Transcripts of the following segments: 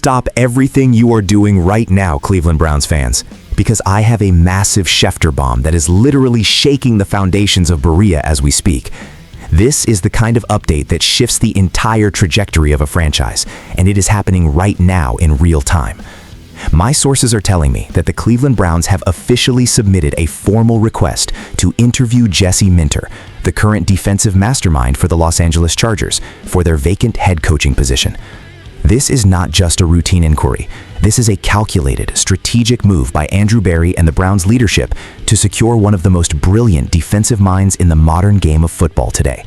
Stop everything you are doing right now, Cleveland Browns fans, because I have a massive Schefter bomb that is literally shaking the foundations of Berea as we speak. This is the kind of update that shifts the entire trajectory of a franchise, and it is happening right now in real time. My sources are telling me that the Cleveland Browns have officially submitted a formal request to interview Jesse Minter, the current defensive mastermind for the Los Angeles Chargers, for their vacant head coaching position. This is not just a routine inquiry. This is a calculated, strategic move by Andrew Berry and the Browns leadership to secure one of the most brilliant defensive minds in the modern game of football today.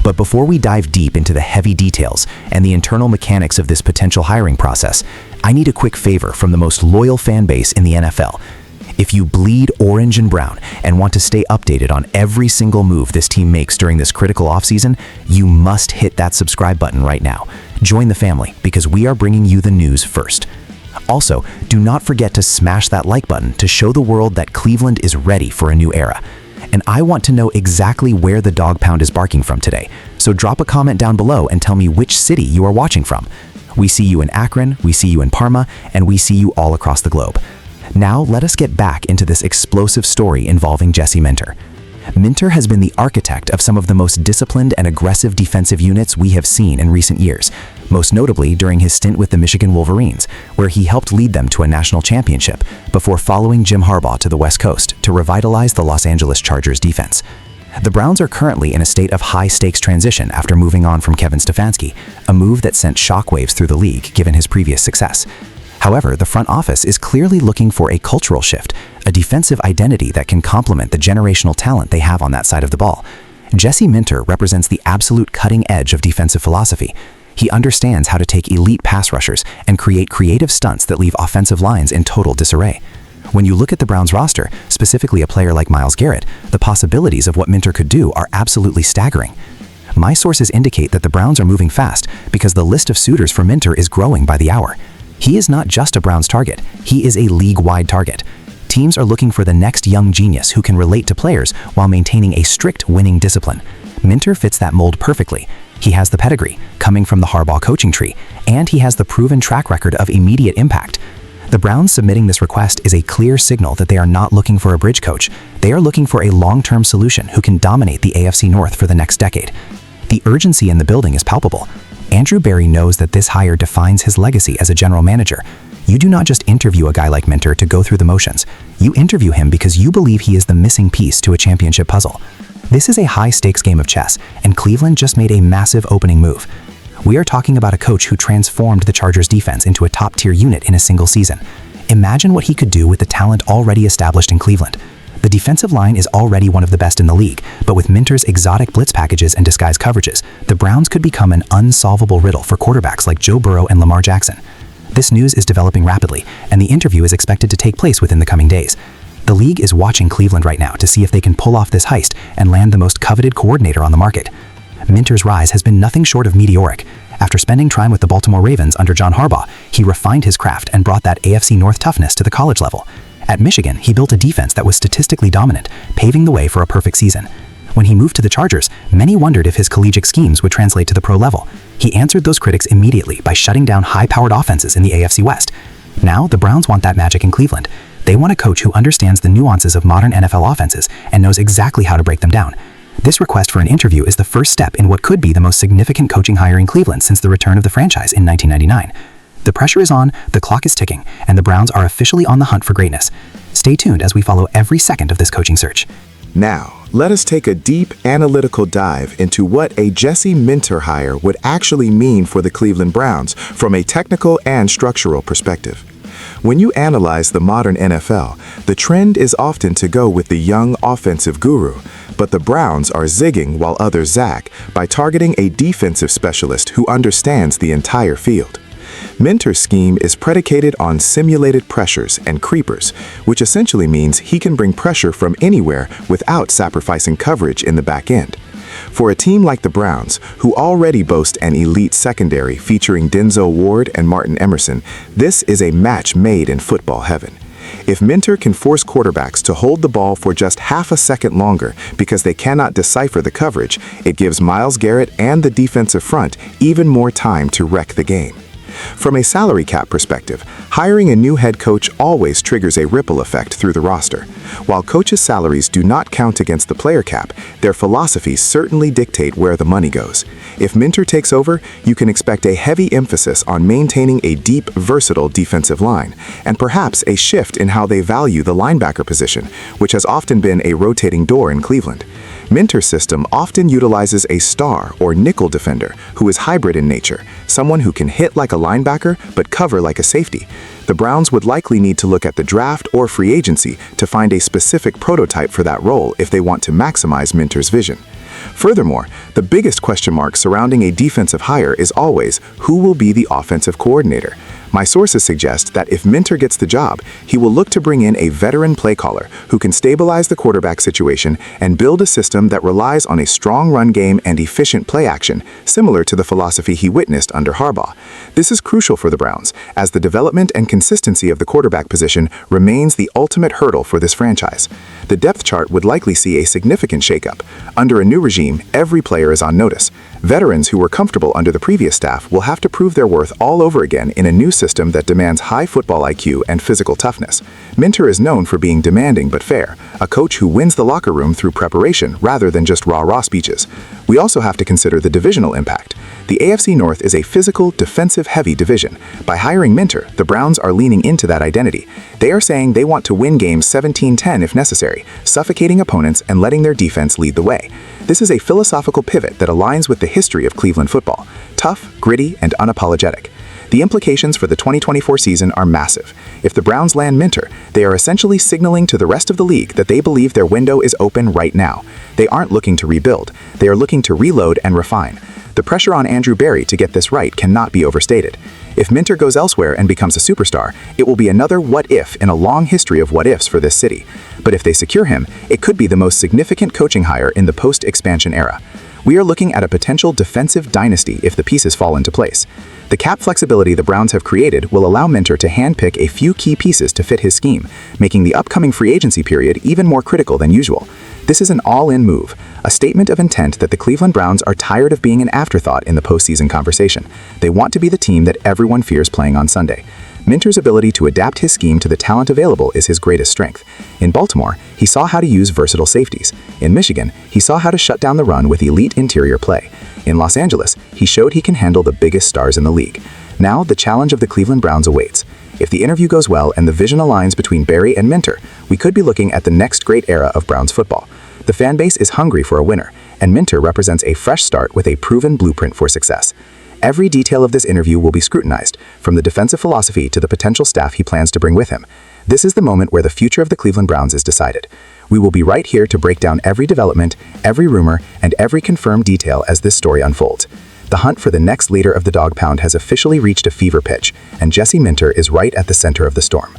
But before we dive deep into the heavy details and the internal mechanics of this potential hiring process, I need a quick favor from the most loyal fan base in the NFL. If you bleed orange and brown and want to stay updated on every single move this team makes during this critical offseason, you must hit that subscribe button right now. Join the family because we are bringing you the news first. Also, do not forget to smash that like button to show the world that Cleveland is ready for a new era. And I want to know exactly where the dog pound is barking from today, so drop a comment down below and tell me which city you are watching from. We see you in Akron, we see you in Parma, and we see you all across the globe. Now let us get back into this explosive story involving Jesse Minter. Minter has been the architect of some of the most disciplined and aggressive defensive units we have seen in recent years, most notably during his stint with the Michigan Wolverines, where he helped lead them to a national championship before following Jim Harbaugh to the West Coast to revitalize the Los Angeles Chargers defense. The Browns are currently in a state of high-stakes transition after moving on from Kevin Stefanski, a move that sent shockwaves through the league given his previous success. However, the front office is clearly looking for a cultural shift, a defensive identity that can complement the generational talent they have on that side of the ball. Jesse Minter represents the absolute cutting edge of defensive philosophy. He understands how to take elite pass rushers and create creative stunts that leave offensive lines in total disarray. When you look at the Browns roster, specifically a player like Myles Garrett, the possibilities of what Minter could do are absolutely staggering. My sources indicate that the Browns are moving fast because the list of suitors for Minter is growing by the hour. He is not just a Browns target, he is a league-wide target. Teams are looking for the next young genius who can relate to players while maintaining a strict winning discipline. Minter fits that mold perfectly. He has the pedigree, coming from the Harbaugh coaching tree, and he has the proven track record of immediate impact. The Browns submitting this request is a clear signal that they are not looking for a bridge coach. They are looking for a long-term solution who can dominate the AFC North for the next decade. The urgency in the building is palpable. Andrew Berry knows that this hire defines his legacy as a general manager. You do not just interview a guy like Minter to go through the motions. You interview him because you believe he is the missing piece to a championship puzzle. This is a high-stakes game of chess, and Cleveland just made a massive opening move. We are talking about a coach who transformed the Chargers defense into a top-tier unit in a single season. Imagine what he could do with the talent already established in Cleveland. The defensive line is already one of the best in the league, but with Minter's exotic blitz packages and disguise coverages, the Browns could become an unsolvable riddle for quarterbacks like Joe Burrow and Lamar Jackson. This news is developing rapidly, and the interview is expected to take place within the coming days. The league is watching Cleveland right now to see if they can pull off this heist and land the most coveted coordinator on the market. Minter's rise has been nothing short of meteoric. After spending time with the Baltimore Ravens under John Harbaugh, he refined his craft and brought that AFC North toughness to the college level. At Michigan, he built a defense that was statistically dominant, paving the way for a perfect season. When he moved to the Chargers, many wondered if his collegiate schemes would translate to the pro level. He answered those critics immediately by shutting down high-powered offenses in the AFC West. Now, the Browns want that magic in Cleveland. They want a coach who understands the nuances of modern NFL offenses and knows exactly how to break them down. This request for an interview is the first step in what could be the most significant coaching hire in Cleveland since the return of the franchise in 1999. The pressure is on, the clock is ticking, and the Browns are officially on the hunt for greatness. Stay tuned as we follow every second of this coaching search. Now, let us take a deep analytical dive into what a Jesse Minter hire would actually mean for the Cleveland Browns from a technical and structural perspective. When you analyze the modern NFL, the trend is often to go with the young offensive guru, but the Browns are zigging while others zag by targeting a defensive specialist who understands the entire field. Minter's scheme is predicated on simulated pressures and creepers, which essentially means he can bring pressure from anywhere without sacrificing coverage in the back end. For a team like the Browns, who already boast an elite secondary featuring Denzel Ward and Martin Emerson, this is a match made in football heaven. If Minter can force quarterbacks to hold the ball for just half a second longer because they cannot decipher the coverage, it gives Myles Garrett and the defensive front even more time to wreck the game. From a salary cap perspective, hiring a new head coach always triggers a ripple effect through the roster. While coaches' salaries do not count against the player cap, their philosophies certainly dictate where the money goes. If Minter takes over, you can expect a heavy emphasis on maintaining a deep, versatile defensive line, and perhaps a shift in how they value the linebacker position, which has often been a rotating door in Cleveland. Minter's system often utilizes a star or nickel defender who is hybrid in nature, someone who can hit like a linebacker but cover like a safety. The Browns would likely need to look at the draft or free agency to find a specific prototype for that role if they want to maximize Minter's vision. Furthermore, the biggest question mark surrounding a defensive hire is always who will be the offensive coordinator. My sources suggest that if Minter gets the job, he will look to bring in a veteran play caller who can stabilize the quarterback situation and build a system that relies on a strong run game and efficient play action, similar to the philosophy he witnessed under Harbaugh. This is crucial for the Browns, as the development and consistency of the quarterback position remains the ultimate hurdle for this franchise. The depth chart would likely see a significant shakeup. Under a new regime, every player is on notice. Veterans who were comfortable under the previous staff will have to prove their worth all over again in a new system that demands high football IQ and physical toughness. Minter is known for being demanding but fair, a coach who wins the locker room through preparation rather than just rah-rah speeches. We also have to consider the divisional impact. The AFC North is a physical, defensive-heavy division. By hiring Minter, the Browns are leaning into that identity. They are saying they want to win games 17-10 if necessary, suffocating opponents and letting their defense lead the way. This is a philosophical pivot that aligns with the history of Cleveland football: tough, gritty, and unapologetic. The implications for the 2024 season are massive. If the Browns land Minter, they are essentially signaling to the rest of the league that they believe their window is open right now. They aren't looking to rebuild. They are looking to reload and refine. The pressure on Andrew Berry to get this right cannot be overstated. If Minter goes elsewhere and becomes a superstar, it will be another what-if in a long history of what-ifs for this city. But if they secure him, it could be the most significant coaching hire in the post-expansion era. We are looking at a potential defensive dynasty if the pieces fall into place. The cap flexibility the Browns have created will allow Minter to handpick a few key pieces to fit his scheme, making the upcoming free agency period even more critical than usual. This is an all-in move, a statement of intent that the Cleveland Browns are tired of being an afterthought in the postseason conversation. They want to be the team that everyone fears playing on Sunday. Minter's ability to adapt his scheme to the talent available is his greatest strength. In Baltimore, he saw how to use versatile safeties. In Michigan, he saw how to shut down the run with elite interior play. In Los Angeles, he showed he can handle the biggest stars in the league. Now, the challenge of the Cleveland Browns awaits. If the interview goes well and the vision aligns between Berry and Minter, we could be looking at the next great era of Browns football. The fan base is hungry for a winner, and Minter represents a fresh start with a proven blueprint for success. Every detail of this interview will be scrutinized, from the defensive philosophy to the potential staff he plans to bring with him. This is the moment where the future of the Cleveland Browns is decided. We will be right here to break down every development, every rumor, and every confirmed detail as this story unfolds. The hunt for the next leader of the Dog Pound has officially reached a fever pitch, and Jesse Minter is right at the center of the storm.